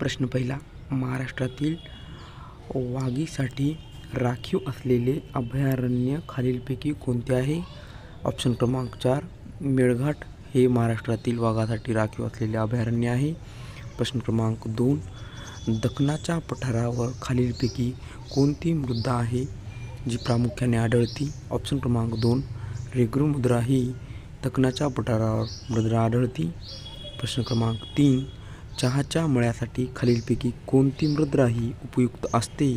प्रश्न पहिला, महाराष्ट्रातील वाघीसाठी राखीव असलेले अभयारण्य खालीलपैकी कोणते आहे? ऑप्शन क्रमांक 4, मेळघाट हे महाराष्ट्रातील वाघासाठी राखीव असलेले अभयारण्य आहे. प्रश्न क्रमांक 2, दखनाच्या पठारावर खालीलपैकी कोणती मृदा आहे जी प्रामुख्याने आढळते? ऑप्शन क्रमांक 2, रेगरू मृदा ही दखनाच्या पठारावर मृदा आढळते. प्रश्न क्रमांक 3, चहाच्या मळ्यासाठी खालीलपैकी कोणती मृदा ही उपयुक्त असते?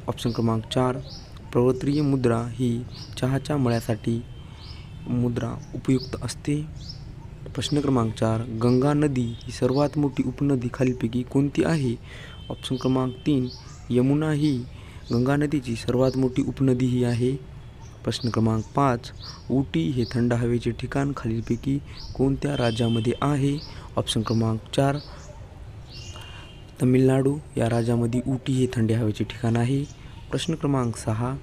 ऑप्शन क्रमांक 4, पर्वतीय मृदा ही चहाच्या मळ्यासाठी मृदा उपयुक्त असते. प्रश्न क्रमांक 4, गंगा नदी ही सर्वात मोठी उपनदी खालीलपैकी कोणती आहे? ऑप्शन क्रमांक 3, यमुना ही गंगा नदीची सर्वात मोठी उपनदी ही आहे. प्रश्न क्रमांक 5, उटी हे थंड हवेचे ठिकाण खालीलपैकी कोणत्या राज्यामध्ये आहे? ऑप्शन क्रमांक 4, तमिळनाडू या राज्यामध्ये उटी हे थंड हवेचे ठिकाण आहे. प्रश्न क्रमांक 6,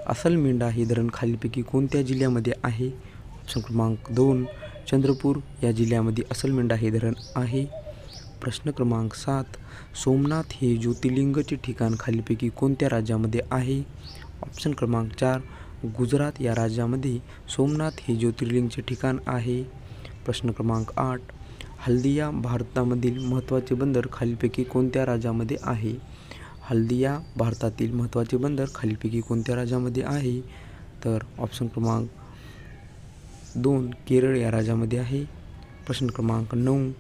असलमेंढा हे धरण खालीलपैकी कोणत्या जिल्ह्यामध्ये आहे? ऑप्शन क्रमांक 2, चंद्रपूर या जिल्ह्यामध्ये असलमेंढा हे धरण आहे. प्रश्न क्रमांक 7, सोमनाथ हे ज्योतिर्लिंगचे ठिकाण खालीलपैकी कोणत्या राज्यामध्ये आहे? ऑप्शन क्रमांक 4, गुजरात या राज्यामध्ये सोमनाथ हे ज्योतिर्लिंगचे ठिकाण आहे. प्रश्न क्रमांक 8, हल्दिया भारतामधील महत्त्वाचे बंदर खालीलपैकी कोणत्या राज्यामध्ये आहे? हल्दिया भारतातील महत्त्वाचे बंदर खालीलपैकी कोणत्या राज्यामध्ये आहे? तर ऑप्शन क्रमांक 2, केरळ या राज्यामध्ये आहे. प्रश्न क्रमांक 9,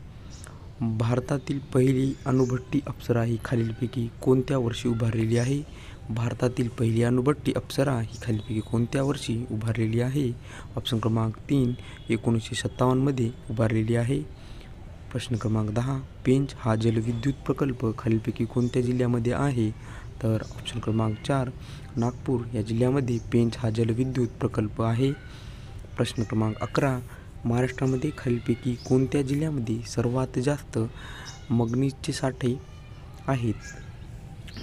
भारतातील पहिली अणुभट्टी अप्सरा ही खालीलपैकी कोणत्या वर्षी उभारलेली आहे? भारतातील पहिली अणुभट्टी अप्सरा ही खालीलपैकी कोणत्या वर्षी उभारलेली आहे? ऑप्शन क्रमांक 3, 1957 मध्ये उभारलेली आहे. प्रश्न क्रमांक 10, पेंच हा जलविद्युत प्रकल्प खालीलपैकी कोणत्या जिल्ह्यामध्ये आहे? तर ऑप्शन क्रमांक 4, नागपूर या जिल्ह्यामध्ये पेंच हा जलविद्युत प्रकल्प आहे. प्रश्न क्रमांक 11, महाराष्ट्रामध्ये खालीलपैकी कोणत्या जिल्ह्यामध्ये सर्वात जास्त मंगनीजचे साठे आहेत?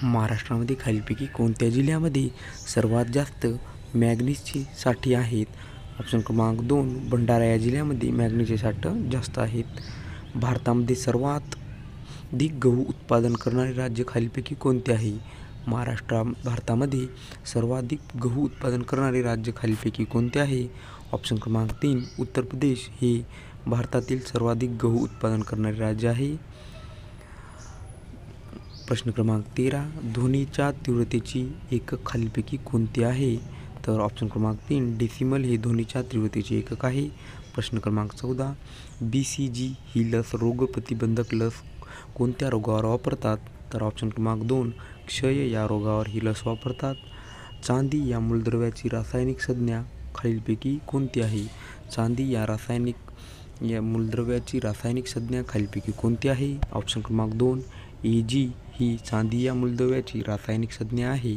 महाराष्ट्रामध्ये खालीलपैकी कोणत्या जिल्ह्यामध्ये सर्वात जास्त मॅंगनीजचे साठे आहेत? ऑप्शन क्रमांक 2, भंडारा या जिल्ह्यामध्ये मॅंगनीजचे साठे जास्त आहेत. भारतामध्ये सर्वात अधिक गहू उत्पादन करणारे राज्य खालीलपैकी कोणते आहे? भारतामध्ये सर्वाधिक गहू उत्पादन करणारे राज्य खालीलपैकी कोणते आहे? ऑप्शन क्रमांक 3, उत्तर प्रदेश हे भारतातील सर्वाधिक गहू उत्पादन करणारे राज्य आहे. प्रश्न क्रमांक 13, ध्वनीच्या तीव्रतेची एकक खालीलपैकी कोणते आहे? तर ऑप्शन क्रमांक 3, डेसिमल हे ध्वनीच्या तीव्रतेचे एकक आहे. प्रश्न क्रमांक 14, BCG ही लस रोगप्रतिबंधक लस कोणत्या रोगावर वापरतात? तर ऑप्शन क्रमांक 2, क्षय या रोगावर ही लस वापरतात. चांदी या मूलद्रव्याची रासायनिक संज्ञा खालीलपैकी कोणती आहे? चांदी या मूलद्रव्याची रासायनिक संज्ञा खालीलपैकी कोणती आहे? ऑप्शन क्रमांक 2, Ag ही चांदी या मूलद्रव्याची रासायनिक संज्ञा आहे.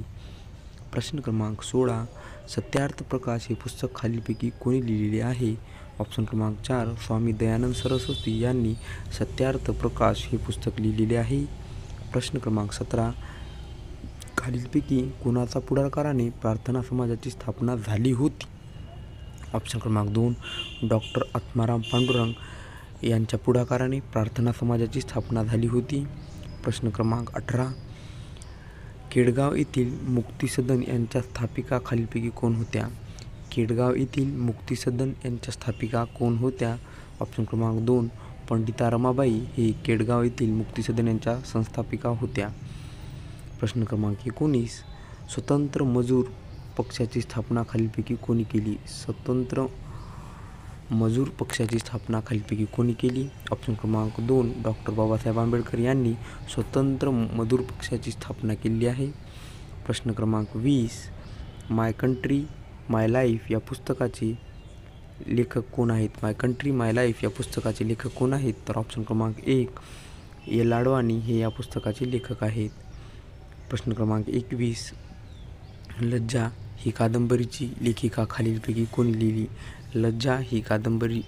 प्रश्न क्रमांक 16, सत्यार्थ प्रकाश हे पुस्तक खालीलपैकी कोणी लिहिलेले आहे? ऑप्शन क्रमांक 4, स्वामी दयानंद सरस्वती यांनी सत्यार्थ प्रकाश हे पुस्तक लिहिलेले आहे. प्रश्न क्रमांक 17, खालीलपैकी कोणाच्या पुढाकाराने प्रार्थना समाजाची स्थापना झाली होती? ऑप्शन क्रमांक 2, डॉक्टर आत्माराम पांडुरंग यांच्या पुढाकाराने प्रार्थना समाजाची स्थापना झाली होती. प्रश्न क्रमांक 18, केडगाव येथील मुक्तिसदन यांच्या स्थापिका खालीलपैकी कोण होत्या? केडगाव येथील मुक्तिसदन यांच्या स्थापिका कोण होत्या? ऑप्शन क्रमांक 2, पंडिता रमाबाई हे केडगाव येथील मुक्तिसदन यांच्या संस्थापिका होत्या. प्रश्न क्रमांक 19, स्वतंत्र मजूर पक्षाची स्थापना खालीलपैकी कोणी केली? स्वतंत्र मजूर पक्षाची स्थापना खालीलपैकी कोणी केली? ऑप्शन क्रमांक 2, डॉक्टर बाबासाहेब आंबेडकर यांनी स्वतंत्र मजूर पक्षाची स्थापना केली आहे. प्रश्न क्रमांक 20, माय कंट्री माय लाईफ या पुस्तकाचे लेखक कोण आहेत? माय कंट्री माय लाईफ या पुस्तकाचे लेखक कोण आहेत? तर ऑप्शन क्रमांक 1, एल अडवाणी हे या पुस्तकाचे लेखक आहेत. प्रश्न क्रमांक 21, लज्जा ही कादंबरीची लेखिका खालीलपैकी कोणी लिहिली? लज्जा ही कादंबरी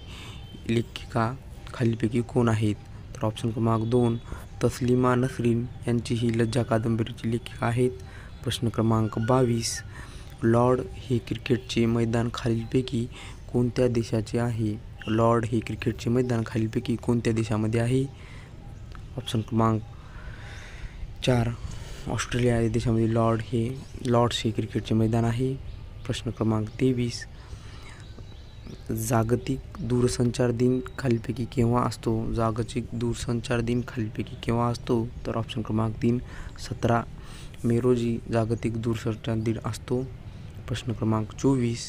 लेखिका खालीलपैकी कोण आहेत? तर ऑप्शन क्रमांक 2, तस्लिमा नसरीन यांची ही लज्जा कादंबरीची लेखिका आहेत. प्रश्न क्रमांक 22, लॉर्ड हे क्रिकेटचे मैदान खालीलपैकी कोणत्या देशाचे आहे? लॉर्ड हे क्रिकेटचे मैदान खालीलपैकी कोणत्या देशामध्ये आहे? ऑप्शन क्रमांक 4. ऑस्ट्रेलिया या देशामध्ये लॉर्ड्स हे क्रिकेटचे मैदान आहे. प्रश्न क्रमांक 23. जागतिक दूरसंचार दिन खालीलपैकी केव्हा असतो? जागतिक दूरसंचार दिन खालीलपैकी केव्हा असतो? तर ऑप्शन क्रमांक 3 17 मे रोजी जागतिक दूरसंचार दिन असतो. प्रश्न क्रमांक 24.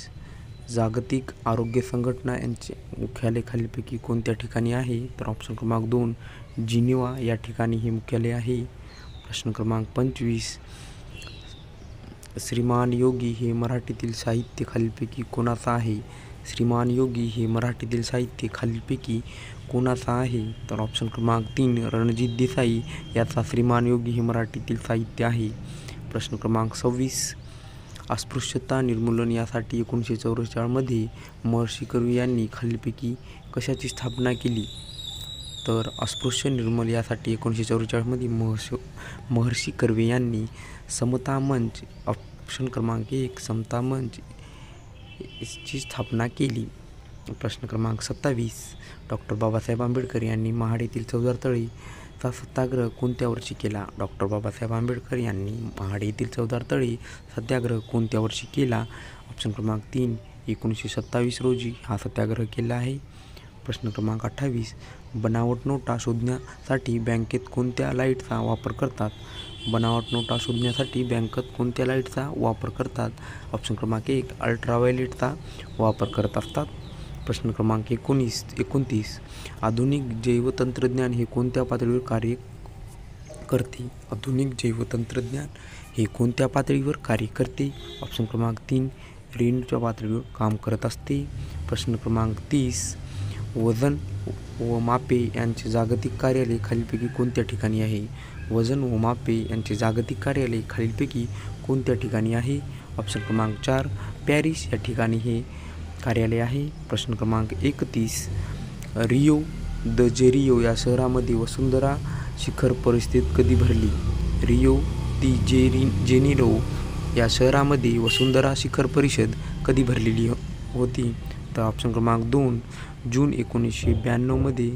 जागतिक आरोग्य संघटना यांचे मुख्यालय खालीलपैकी कोणत्या ठिकाणी आहे? तर ऑप्शन क्रमांक 2 जिनिव्हा या ठिकाणी हे मुख्यालय आहे. प्रश्न क्रमांक 25. श्रीमान योगी हे मराठीतील साहित्य खालीलपैकी कोणाचं आहे? श्रीमान योगी हे मराठीतील साहित्य खालीलपैकी कोणाचं आहे? तर ऑप्शन क्रमांक 3 रणजित देसाई याचा श्रीमान योगी हे मराठीतील साहित्य आहे. प्रश्न क्रमांक 26. अस्पृश्यता निर्मूलन यासाठी 1944 महर्षी कर्वे यांनी खालीलपैकी कशाची स्थापना केली? तर अस्पृश्य निर्मूलन यासाठी 1944 महर्षी कर्वे यांनी समता मंच ऑप्शन क्रमांक 1 समता मंच ची स्थापना केली. प्रश्न क्रमांक 27. डॉक्टर बाबासाहेब आंबेडकर यांनी महाड येथील चौदार तळेचा सत्याग्रह कोणत्या वर्षी केला? डॉक्टर बाबासाहेब आंबेडकर यांनी महाड येथील चौदार तळे सत्याग्रह कोणत्या वर्षी केला? ऑप्शन क्रमांक 3 1927 रोजी हा सत्याग्रह केला आहे. प्रश्न क्रमांक 28. बनावट नोटा शोधण्यासाठी बँकेत कोणत्या लाईटचा वापर करतात? बनावट नोटा शोधण्यासाठी बँकेत कोणत्या लाईटचा वापर करतात? ऑप्शन क्रमांक 1 अल्ट्राव्हायोलेटचा वापर करत असतात. प्रश्न क्रमांक 29. आधुनिक जैवतंत्रज्ञान हे कोणत्या पातळीवर कार्य करते? आधुनिक जैवतंत्रज्ञान हे कोणत्या पातळीवर कार्य करते? ऑप्शन क्रमांक 3 रेणूच्या पातळीवर काम करत असते. प्रश्न क्रमांक 30. वजन व मापे यांचे जागतिक कार्यालय खालीलपैकी कोणत्या ठिकाणी आहे? वजन व मापे यांचे जागतिक कार्यालय खालीलपैकी कोणत्या ठिकाणी आहे? ऑप्शन क्रमांक 4 पॅरिस या ठिकाणी हे कार्यालय आहे. प्रश्न क्रमांक 31. रिओ द जेनिरो या शहरामध्ये वसुंधरा शिखर परिषद कधी भरली? रिओ दी जेनिरो या शहरामध्ये वसुंधरा शिखर परिषद कधी भरलेली होती? तर ऑप्शन क्रमांक 2 जून 1992 मध्ये